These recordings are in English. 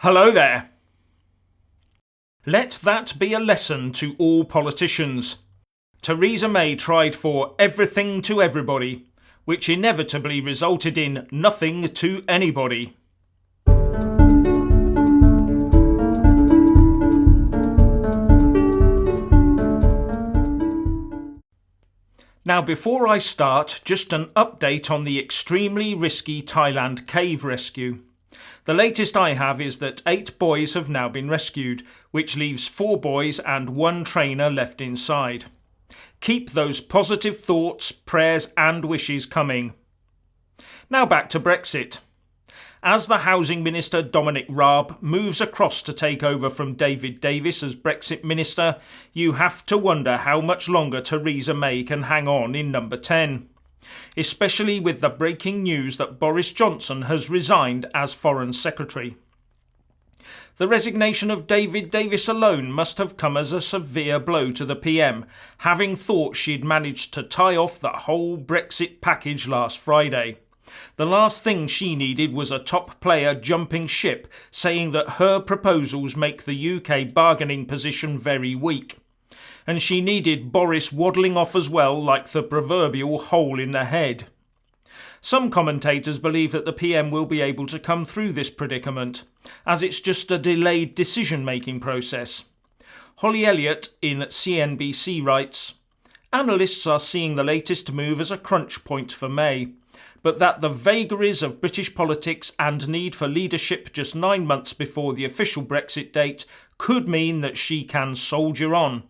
Hello there. Let that be a lesson to all politicians. Theresa May tried for everything to everybody, which inevitably resulted in nothing to anybody. Now, before I start, just an update on the extremely risky Thailand cave rescue. The latest I have is that 8 boys have now been rescued, which leaves 4 boys and 1 trainer left inside. Keep those positive thoughts, prayers and wishes coming. Now back to Brexit. As the Housing Minister Dominic Raab moves across to take over from David Davis as Brexit Minister, you have to wonder how much longer Theresa May can hang on in number 10. Especially with the breaking news that Boris Johnson has resigned as Foreign Secretary. The resignation of David Davis alone must have come as a severe blow to the PM, having thought she'd managed to tie off the whole Brexit package last Friday. The last thing she needed was a top player jumping ship, saying that her proposals make the UK bargaining position very weak. And she needed Boris waddling off as well, like the proverbial hole in the head. Some commentators believe that the PM will be able to come through this predicament, as it's just a delayed decision-making process. Holly Elliott in CNBC writes, "Analysts are seeing the latest move as a crunch point for May, but that the vagaries of British politics and need for leadership just 9 months before the official Brexit date could mean that she can soldier on.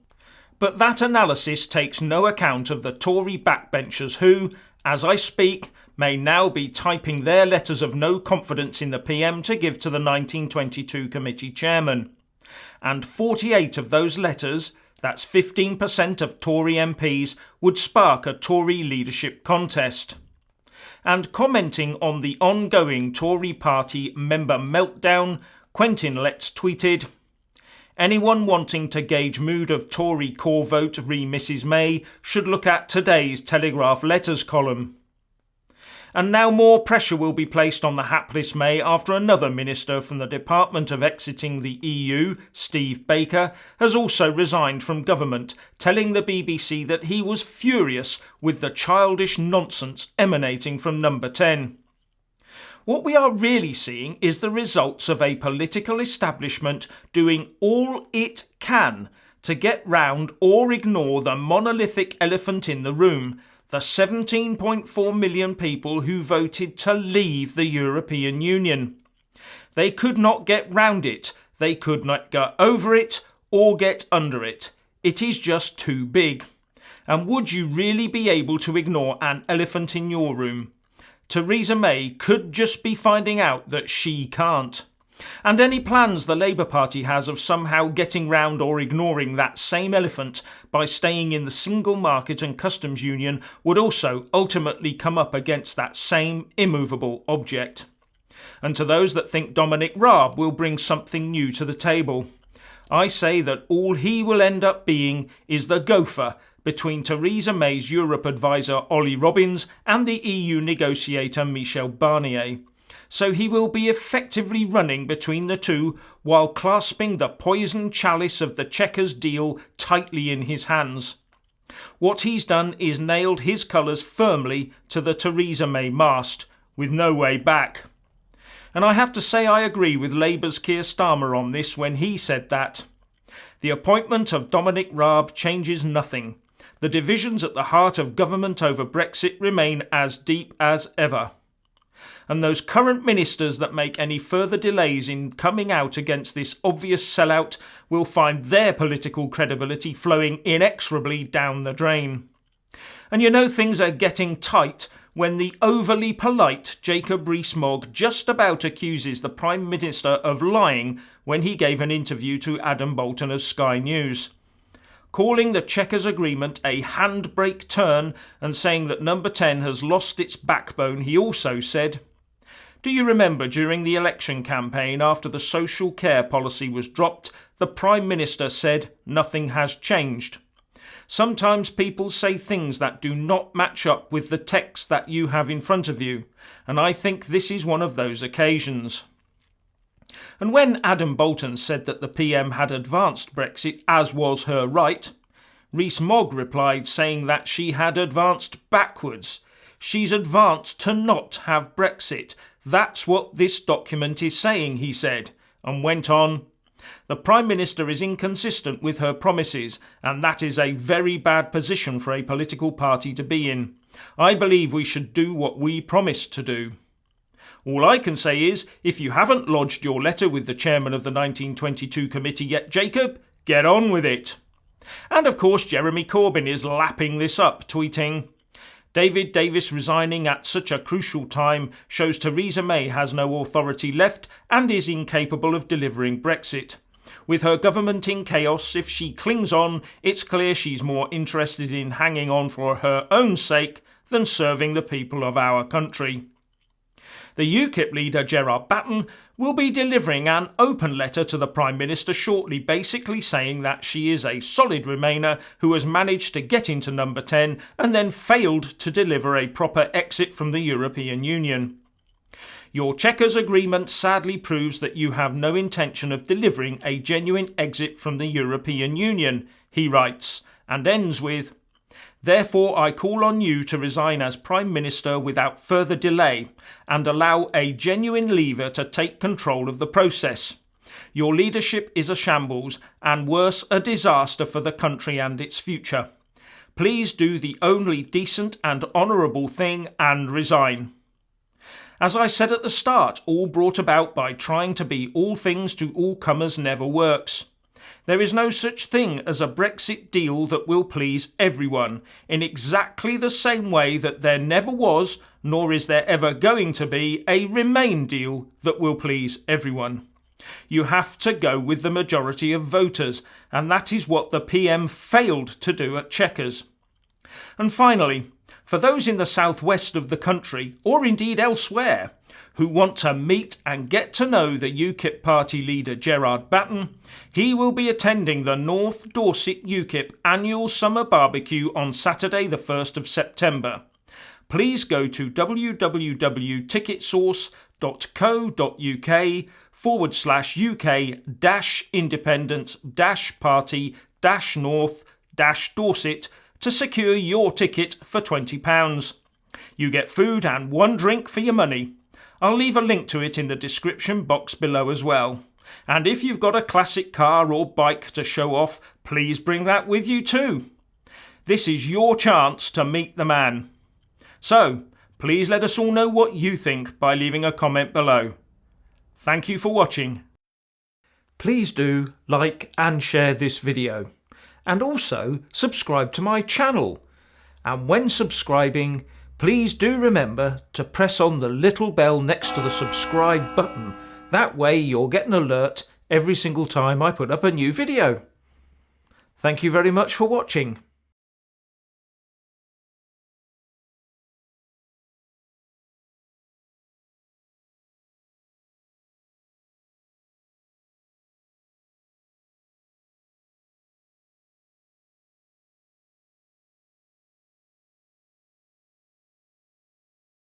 But that analysis takes no account of the Tory backbenchers who, as I speak, may now be typing their letters of no confidence in the PM to give to the 1922 committee chairman. And 48 of those letters, that's 15% of Tory MPs, would spark a Tory leadership contest." And commenting on the ongoing Tory party member meltdown, Quentin Letts tweeted, "Anyone wanting to gauge mood of Tory core vote re Mrs May should look at today's Telegraph letters column." And now more pressure will be placed on the hapless May after another minister from the Department of Exiting the EU, Steve Baker, has also resigned from government, telling the BBC that he was furious with the childish nonsense emanating from number 10. What we are really seeing is the results of a political establishment doing all it can to get round or ignore the monolithic elephant in the room, the 17.4 million people who voted to leave the European Union. They could not get round it, they could not get over it or get under it. It is just too big. And would you really be able to ignore an elephant in your room? Theresa May could just be finding out that she can't. And any plans the Labour Party has of somehow getting round or ignoring that same elephant by staying in the single market and customs union would also ultimately come up against that same immovable object. And to those that think Dominic Raab will bring something new to the table, I say that all he will end up being is the gopher between Theresa May's Europe advisor Ollie Robbins and the EU negotiator Michel Barnier. So he will be effectively running between the two while clasping the poison chalice of the Chequers deal tightly in his hands. What he's done is nailed his colours firmly to the Theresa May mast, with no way back. And I have to say I agree with Labour's Keir Starmer on this when he said that the appointment of Dominic Raab changes nothing. The divisions at the heart of government over Brexit remain as deep as ever. And those current ministers that make any further delays in coming out against this obvious sellout will find their political credibility flowing inexorably down the drain. And you know things are getting tight when the overly polite Jacob Rees-Mogg just about accuses the Prime Minister of lying when he gave an interview to Adam Bolton of Sky News. Calling the Chequers agreement a handbrake turn and saying that number 10 has lost its backbone, he also said, "Do you remember during the election campaign after the social care policy was dropped, the Prime Minister said nothing has changed? Sometimes people say things that do not match up with the text that you have in front of you, and I think this is one of those occasions." And when Adam Bolton said that the PM had advanced Brexit, as was her right, Rees-Mogg replied saying that she had advanced backwards. She's advanced to not have Brexit. That's what this document is saying, he said, and went on, "The Prime Minister is inconsistent with her promises, and that is a very bad position for a political party to be in. I believe we should do what we promised to do." All I can say is, if you haven't lodged your letter with the chairman of the 1922 committee yet, Jacob, get on with it. And of course, Jeremy Corbyn is lapping this up, tweeting, "David Davis resigning at such a crucial time shows Theresa May has no authority left and is incapable of delivering Brexit. With her government in chaos, if she clings on, it's clear she's more interested in hanging on for her own sake than serving the people of our country." The UKIP leader Gerard Batten will be delivering an open letter to the Prime Minister shortly, basically saying that she is a solid Remainer who has managed to get into number 10 and then failed to deliver a proper exit from the European Union. "Your Chequers agreement sadly proves that you have no intention of delivering a genuine exit from the European Union," he writes, and ends with, "Therefore I call on you to resign as Prime Minister without further delay and allow a genuine leaver to take control of the process. Your leadership is a shambles and worse, a disaster for the country and its future. Please do the only decent and honourable thing and resign." As I said at the start, all brought about by trying to be all things to all comers never works. There is no such thing as a Brexit deal that will please everyone, in exactly the same way that there never was, nor is there ever going to be, a Remain deal that will please everyone. You have to go with the majority of voters, and that is what the PM failed to do at Chequers. And finally, for those in the southwest of the country, or indeed elsewhere, who want to meet and get to know the UKIP party leader Gerard Batten, he will be attending the North Dorset UKIP annual summer barbecue on Saturday the 1st of September. Please go to www.ticketsource.co.uk/UK-independence-party-north-Dorset to secure your ticket for £20. You get food and one drink for your money. I'll leave a link to it in the description box below as well. And if you've got a classic car or bike to show off, please bring that with you too. This is your chance to meet the man. So, please let us all know what you think by leaving a comment below. Thank you for watching. Please do like and share this video. And also subscribe to my channel. And when subscribing, please do remember to press on the little bell next to the subscribe button. That way you'll get an alert every single time I put up a new video. Thank you very much for watching.